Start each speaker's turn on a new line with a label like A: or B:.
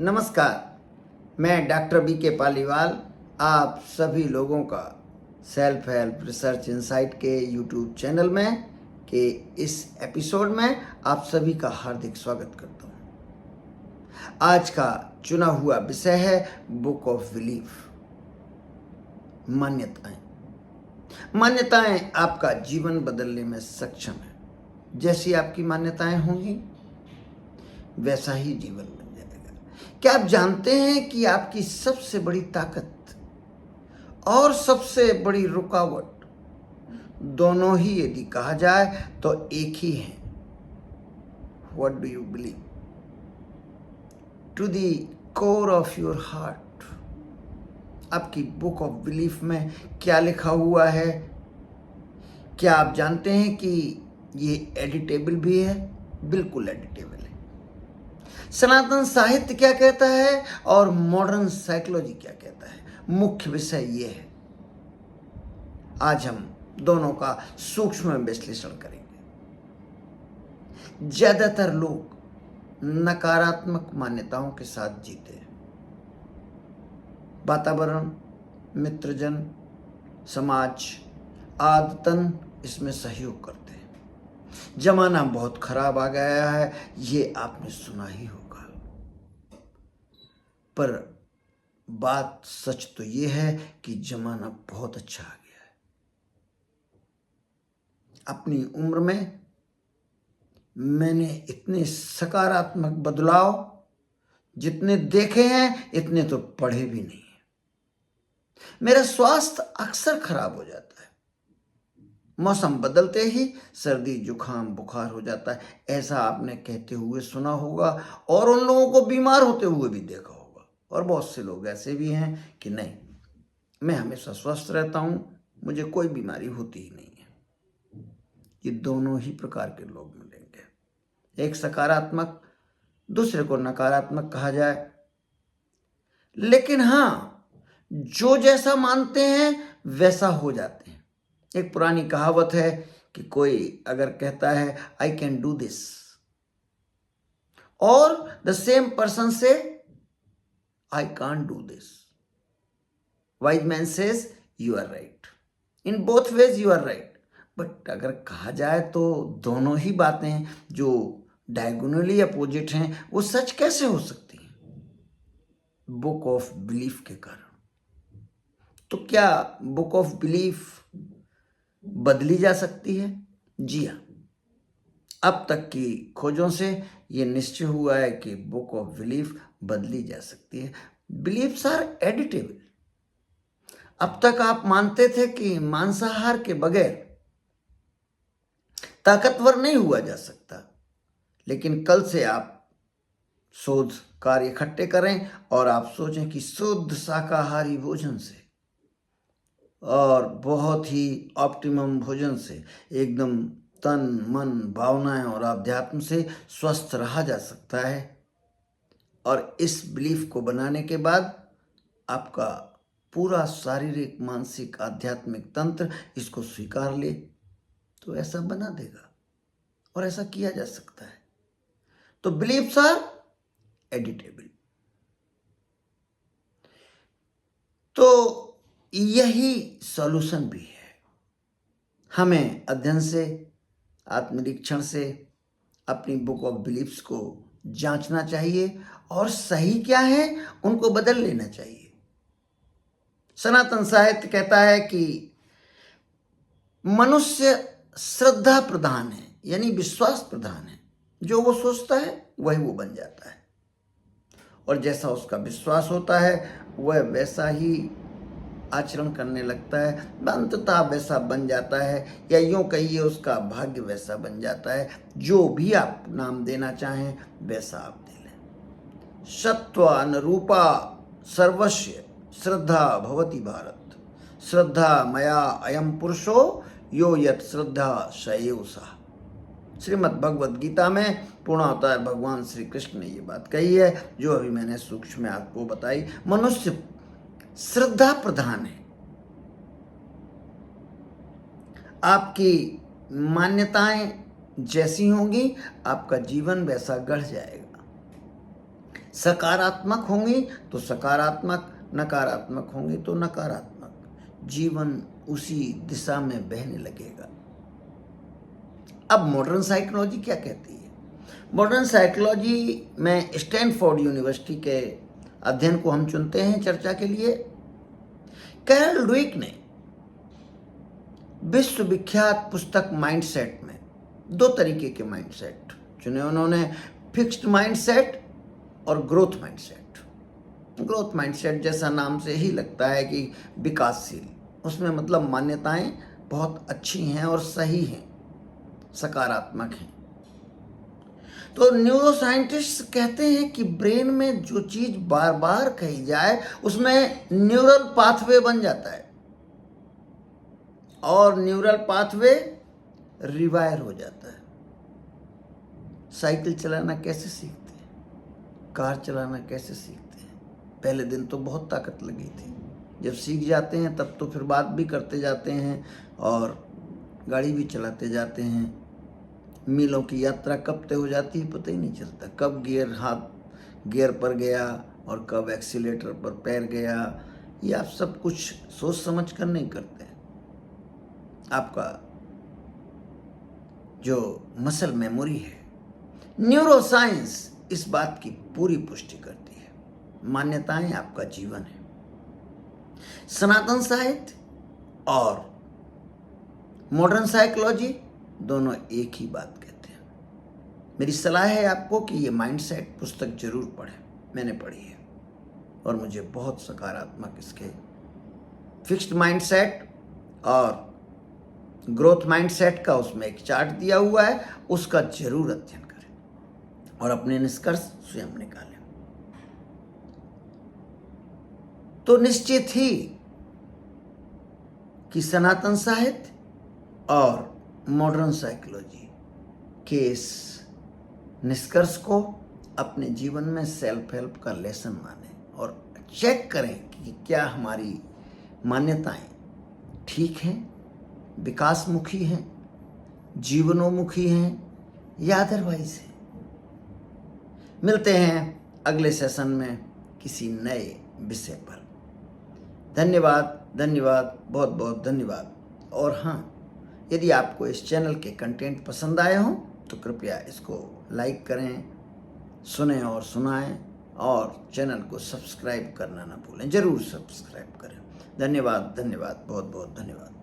A: नमस्कार। मैं doctor BK. Paliwal आप सभी लोगों का सेल्फ हेल्प रिसर्च इनसाइट के यूट्यूब चैनल में के इस एपिसोड में आप सभी का हार्दिक स्वागत करता हूँ। आज का चुना हुआ विषय है बुक ऑफ बिलीफ, मान्यताएं। मान्यताएं आपका जीवन बदलने में सक्षम है। जैसी आपकी मान्यताएं होंगी वैसा ही जीवन बन जाएगा। क्या आप जानते हैं कि आपकी सबसे बड़ी ताकत और सबसे बड़ी रुकावट दोनों ही यदि कहा जाए तो एक ही है? What do you believe? To the core of your heart. आपकी बुक ऑफ बिलीफ में क्या लिखा हुआ है? क्या आप जानते हैं कि ये एडिटेबल भी है? बिल्कुल एडिटेबल है। सनातन साहित्य क्या कहता है और मॉडर्न साइकोलॉजी क्या कहता है, मुख्य विषय ये है। आज हम दोनों का सूक्ष्म विश्लेषण करेंगे। ज्यादातर लोग नकारात्मक मान्यताओं के साथ जीते हैं। वातावरण, मित्रजन, समाज आदतन इसमें सहयोग करते हैं। जमाना बहुत खराब आ गया है, ये आपने सुना ही होगा। पर बात सच तो ये है कि जमाना बहुत अच्छा आ गया है। अपनी उम्र में मैंने इतने सकारात्मक बदलाव जितने देखे हैं इतने तो पढ़े भी नहीं है। मेरा स्वास्थ्य अक्सर खराब हो जाता है। मौसम बदलते ही सर्दी, जुकाम, बुखार हो जाता है। ऐसा आपने कहते हुए सुना होगा और उन लोगों को बीमार होते हुए भी देखा होगा। और बहुत से लोग ऐसे भी हैं कि नहीं, मैं हमेशा स्वस्थ रहता हूं, मुझे कोई बीमारी होती ही नहीं है। ये दोनों ही प्रकार के लोग मिलेंगे। एक सकारात्मक, दूसरे को नकारात्मक कहा जाए। लेकिन हाँ, जो जैसा मानते हैं वैसा हो जाते हैं। एक पुरानी कहावत है कि कोई अगर कहता है आई कैन डू दिस और द सेम पर्सन से I can't do this, wise man says you are right. In both ways you are right. But अगर कहा जाए तो दोनों ही बातें जो डायगोनली अपोजिट हैं वो सच कैसे हो सकती हैं? बुक ऑफ बिलीफ के कारण। तो क्या बुक ऑफ बिलीफ बदली जा सकती है? जी हाँ। अब तक की खोजों से यह निश्चय हुआ है कि बुक ऑफ बिलीफ बदली जा सकती है। Beliefs are editable. अब तक आप मानते थे कि मांसाहार के बगैर ताकतवर नहीं हुआ जा सकता, लेकिन कल से आप शोध कार्य इकट्ठे करें और आप सोचें कि शुद्ध शाकाहारी भोजन से और बहुत ही ऑप्टिमम भोजन से एकदम तन, मन, भावनाएं और आध्यात्म से स्वस्थ रहा जा सकता है। और इस बिलीफ को बनाने के बाद आपका पूरा शारीरिक, मानसिक, आध्यात्मिक तंत्र इसको स्वीकार ले तो ऐसा बना देगा और ऐसा किया जा सकता है। तो बिलीफ्स आर एडिटेबल। तो यही सॉल्यूशन भी है। हमें अध्ययन से, आत्मनिरीक्षण से अपनी बुक ऑफ बिलीफ्स को जांचना चाहिए और सही क्या है उनको बदल लेना चाहिए। सनातन साहित्य कहता है कि मनुष्य श्रद्धा प्रधान है, यानी विश्वास प्रधान है। जो वो सोचता है वही वो बन जाता है और जैसा उसका विश्वास होता है वह वैसा ही आचरण करने लगता है, अंततः वैसा बन जाता है, या यूं कहिए उसका भाग्य वैसा बन जाता है। जो भी आप नाम देना चाहें वैसा आप दे लें। सत्व अनुरूपा सर्वस्य श्रद्धा भवति भारत, श्रद्धा मया अयम पुरुषो यो यत श्रद्धा स एव सः। श्रीमद् भगवद गीता में पूर्णावतार भगवान श्री कृष्ण ने ये बात कही है जो अभी मैंने सूक्ष्म में आपको बताई। मनुष्य श्रद्धा प्रधान है। आपकी मान्यताएं जैसी होंगी आपका जीवन वैसा गढ़ जाएगा। सकारात्मक होंगी तो सकारात्मक, नकारात्मक होंगी तो नकारात्मक। जीवन उसी दिशा में बहने लगेगा। अब मॉडर्न साइकोलॉजी क्या कहती है? मॉडर्न साइकोलॉजी में स्टैनफोर्ड यूनिवर्सिटी के अध्ययन को हम चुनते हैं चर्चा के लिए। कैरल ड्वेक ने विश्वविख्यात पुस्तक माइंडसेट में 2 तरीके के माइंडसेट चुने उन्होंने, फिक्स्ड माइंडसेट और ग्रोथ माइंडसेट। ग्रोथ माइंडसेट जैसा नाम से ही लगता है कि विकासशील, उसमें मतलब मान्यताएं बहुत अच्छी हैं और सही हैं, सकारात्मक हैं। तो न्यूरो साइंटिस्ट कहते हैं कि ब्रेन में जो चीज बार बार कही जाए उसमें न्यूरल पाथवे बन जाता है और न्यूरल पाथवे रिवायर हो जाता है। साइकिल चलाना कैसे सीखते हैं? कार चलाना कैसे सीखते हैं? पहले दिन तो बहुत ताकत लगी थी, जब सीख जाते हैं तब तो फिर बात भी करते जाते हैं और गाड़ी भी चलाते जाते हैं। मीलों की यात्रा कब तय हो जाती है पता ही नहीं चलता, कब गियर पर गया और कब एक्सीलेटर पर पैर गया। ये आप सब कुछ सोच समझ कर नहीं करते हैं। आपका जो मसल मेमोरी है, न्यूरो साइंस इस बात की पूरी पुष्टि करती है। मान्यताएं आपका जीवन है। सनातन साहित्य और मॉडर्न साइकोलॉजी दोनों एक ही बात कहते हैं। मेरी सलाह है आपको कि ये माइंडसेट पुस्तक जरूर पढ़ें। मैंने पढ़ी है और मुझे बहुत सकारात्मक इसके फिक्स्ड माइंडसेट और ग्रोथ माइंडसेट का उसमें एक चार्ट दिया हुआ है, उसका जरूर अध्ययन करें और अपने निष्कर्ष स्वयं निकालें। तो निश्चित ही कि सनातन साहित्य और मॉडर्न साइकोलॉजी के इस निष्कर्ष को अपने जीवन में सेल्फ हेल्प का लेसन माने और चेक करें कि क्या हमारी मान्यताएं ठीक हैं, विकासमुखी हैं, जीवनोन्मुखी हैं या अदरवाइज हैं। मिलते हैं अगले सेशन में किसी नए विषय पर। धन्यवाद, धन्यवाद, बहुत बहुत धन्यवाद। और हाँ, यदि आपको इस चैनल के कंटेंट पसंद आए हों तो कृपया इसको लाइक करें, सुनें और सुनाएं और चैनल को सब्सक्राइब करना ना भूलें। जरूर सब्सक्राइब करें। धन्यवाद, धन्यवाद, बहुत बहुत धन्यवाद।